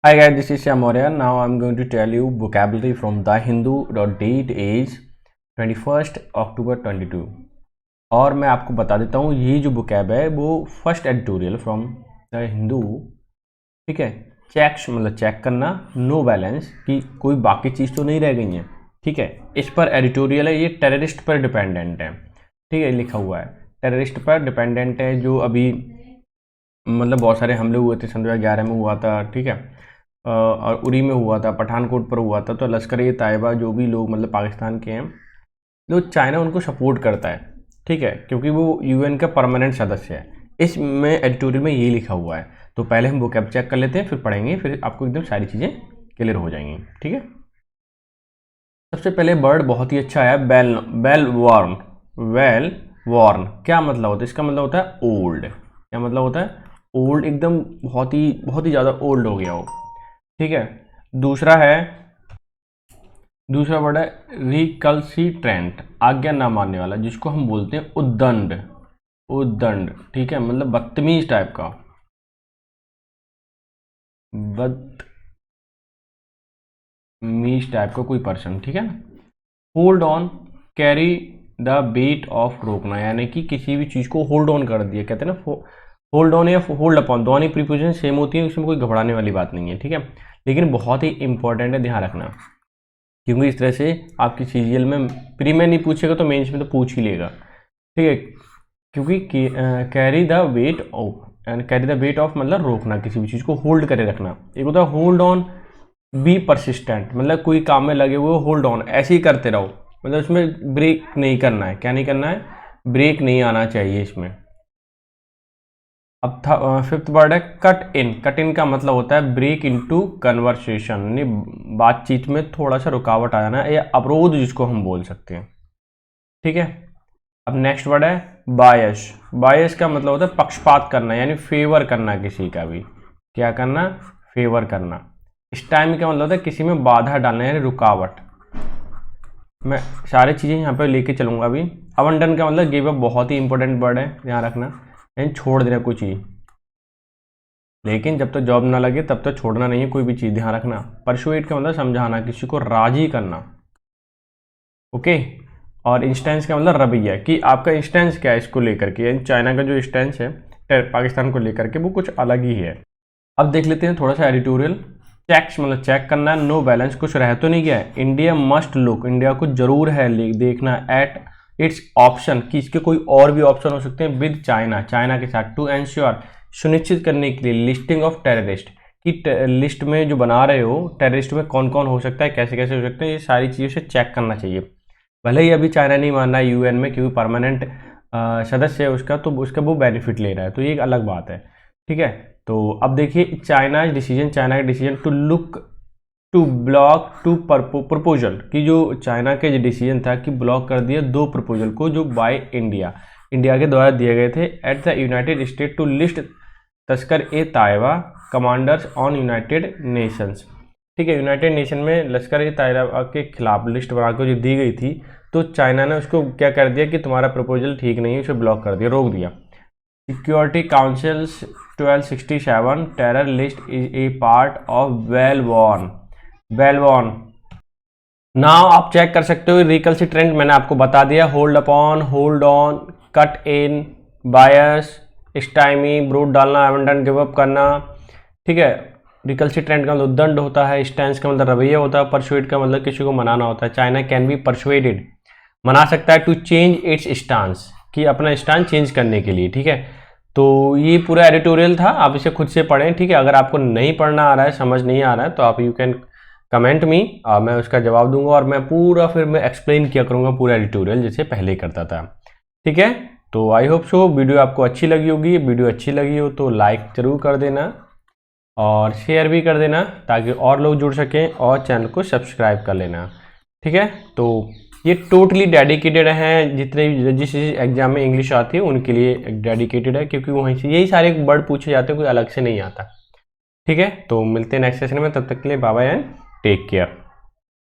Hi guys, this is Shyam Maurya. Now I'm going to tell you vocabulary from The Hindu. Date is 21st October 22. और मैं आपको बता देता हूँ ये जो vocab है वो first editorial from the Hindu. ठीक है, चेक्स मतलब चेक करना, नो बैलेंस कि कोई बाकी चीज़ तो नहीं रह गई है। ठीक है, इस पर एडिटोरियल है, ये टेररिस्ट पर डिपेंडेंट है। ठीक है, लिखा हुआ है टेररिस्ट पर डिपेंडेंट है, जो अभी मतलब बहुत सारे हमले हुए थे, सन 2011 में हुआ था। ठीक है, और उरी में हुआ था, पठानकोट पर हुआ था। तो लश्कर ए तैयबा जो भी लोग मतलब पाकिस्तान के हैं, तो चाइना उनको सपोर्ट करता है। ठीक है, क्योंकि वो यूएन का परमानेंट सदस्य है। इसमें एडिटोरियल में ये लिखा हुआ है। तो पहले हम वोकैब चेक कर लेते हैं, फिर पढ़ेंगे, फिर आपको एकदम सारी चीज़ें क्लियर हो जाएंगी। ठीक है, सबसे पहले वर्ड बहुत ही अच्छा है, well well worn. Well worn क्या मतलब होता है? इसका मतलब होता है ओल्ड। क्या मतलब होता है? ओल्ड, एकदम बहुत ही ज़्यादा ओल्ड हो गया हो। ठीक है, दूसरा वर्ड है रिकल्सिट्रेंट, आज्ञा ना मानने वाला, जिसको हम बोलते हैं उद्दंड। उद्दंड, ठीक है, मतलब बदतमीज टाइप का, बदतमीज टाइप का कोई पर्सन। ठीक है ना। Hold on, carry the weight of, रोकना, यानी कि किसी भी चीज़ को होल्ड ऑन कर दिया, कहते हैं ना होल्ड ऑन या होल्ड अपॉन, दोनों ही प्रीपोजिशन सेम होती है, उसमें कोई घबराने वाली बात नहीं है। ठीक है, लेकिन बहुत ही इंपॉर्टेंट है, ध्यान रखना, क्योंकि इस तरह से आपकी सीजीएल में प्री में नहीं पूछेगा तो मेंस में तो पूछ ही लेगा। ठीक है, क्योंकि carry the weight of, and carry the weight of मतलब रोकना, किसी भी चीज़ को होल्ड करे रखना। एक होता है होल्ड ऑन, बी परसिस्टेंट, मतलब कोई काम में लगे हुए होल्ड ऑन, ऐसे ही करते रहो, मतलब इसमें ब्रेक नहीं करना है। क्या नहीं करना है? ब्रेक नहीं आना चाहिए इसमें। अब फिफ्थ वर्ड है कट इन। कट इन का मतलब होता है ब्रेक इनटू कन्वर्सेशन, यानी बातचीत में थोड़ा सा रुकावट आ जाना या अवरोध, जिसको हम बोल सकते हैं। ठीक है, अब नेक्स्ट वर्ड है बायस। बायस का मतलब होता है पक्षपात करना, यानी फेवर करना किसी का भी। क्या करना? फेवर करना। स्टाइम का मतलब होता है किसी में बाधा डालना, यानी रुकावट। मैं सारी चीज़ें यहाँ पे लेके चलूँगा अभी। अबंडन का मतलब गिव अप, बहुत ही इंपॉर्टेंट वर्ड है, ध्यान रखना, यानी छोड़ देना कोई चीज़। लेकिन जब तक जॉब ना लगे तब तक छोड़ना नहीं है कोई भी चीज़, ध्यान रखना। परसुएट का मतलब समझाना, किसी को राजी करना। ओके, और इंस्टेंस का मतलब रवैया, कि आपका इंस्टेंस क्या है इसको लेकर के, यानी चाइना का जो इंस्टेंस है पाकिस्तान को लेकर के, वो कुछ अलग ही है। अब देख लेते हैं थोड़ा सा एडिटोरियल। चेक्स मतलब चेक करना, नो बैलेंस, कुछ रह तो नहीं गया है। इंडिया मस्ट लुक, इंडिया को जरूर है देखना, एट इट्स ऑप्शन, कि इसके कोई और भी ऑप्शन हो सकते हैं, विद चाइना, चाइना के साथ, टू एंश्योर, सुनिश्चित करने के लिए, लिस्टिंग ऑफ टेररिस्ट, कि लिस्ट में जो बना रहे हो टेररिस्ट में कौन कौन हो सकता है, कैसे कैसे हो सकते हैं, ये सारी चीज़ों से चेक करना चाहिए। भले ही अभी चाइना नहीं मान रहा है यूएन में, क्योंकि परमानेंट सदस्य है उसका, तो उसका वो बेनिफिट ले रहा है, तो ये एक अलग बात है। ठीक है, तो अब देखिए चाइना का decision to look to block to proposal, कि जो चाइना के जो डिसीजन था कि ब्लॉक कर दिया दो प्रपोजल को, जो बाय इंडिया के द्वारा दिए गए थे, at the united state to list Lashkar e Taiba commanders on united nations. ठीक है, यूनाइटेड नेशन में लश्कर ए तैयबा के खिलाफ लिस्ट बनाकर जो दी गई थी, तो चाइना ने उसको क्या कर दिया कि तुम्हारा प्रपोजल ठीक नहीं है, उसे ब्लॉक कर दिया, रोक दिया। Security councils 1267 terror list is a part of वेलवॉन। नाउ आप चेक कर सकते हो रिकल्सिट्रेंट, मैंने आपको बता दिया, hold upon, hold on, cut in, bias, stymie, brute डालना, एबंडन, गिव अप करना। ठीक है, रिकल्सिट्रेंट का मतलब दंड होता है, स्टैंस का मतलब रवैया होता है, परसुएड का मतलब किसी को मनाना होता है। चाइना कैन बी परसुएडेड, मना सकता है, टू चेंज इट्स स्टांस, कि अपना स्टांस चेंज करने के लिए। ठीक है, तो ये पूरा एडिटोरियल था, आप इसे खुद से पढ़ें। ठीक है, अगर आपको नहीं पढ़ना आ रहा है, समझ नहीं आ रहा है, तो आप यू कैन कमेंट मी, मैं उसका जवाब दूंगा, और मैं पूरा फिर मैं एक्सप्लेन किया करूंगा पूरा एडिटोरियल, जैसे पहले करता था। ठीक है, तो आई होप सो वीडियो आपको अच्छी लगी होगी। वीडियो अच्छी लगी हो तो लाइक जरूर कर देना और शेयर भी कर देना, ताकि और लोग जुड़ सकें, और चैनल को सब्सक्राइब कर लेना। ठीक है, तो ये टोटली डेडिकेटेड हैं, जितने जिस एग्जाम में इंग्लिश आती है उनके लिए डेडिकेटेड है, क्योंकि वहीं से यही सारे वर्ड पूछे जाते हैं, कोई अलग से नहीं आता। ठीक है, तो मिलते हैं नेक्स्ट सेशन में, तब तक के लिए bye bye and take care.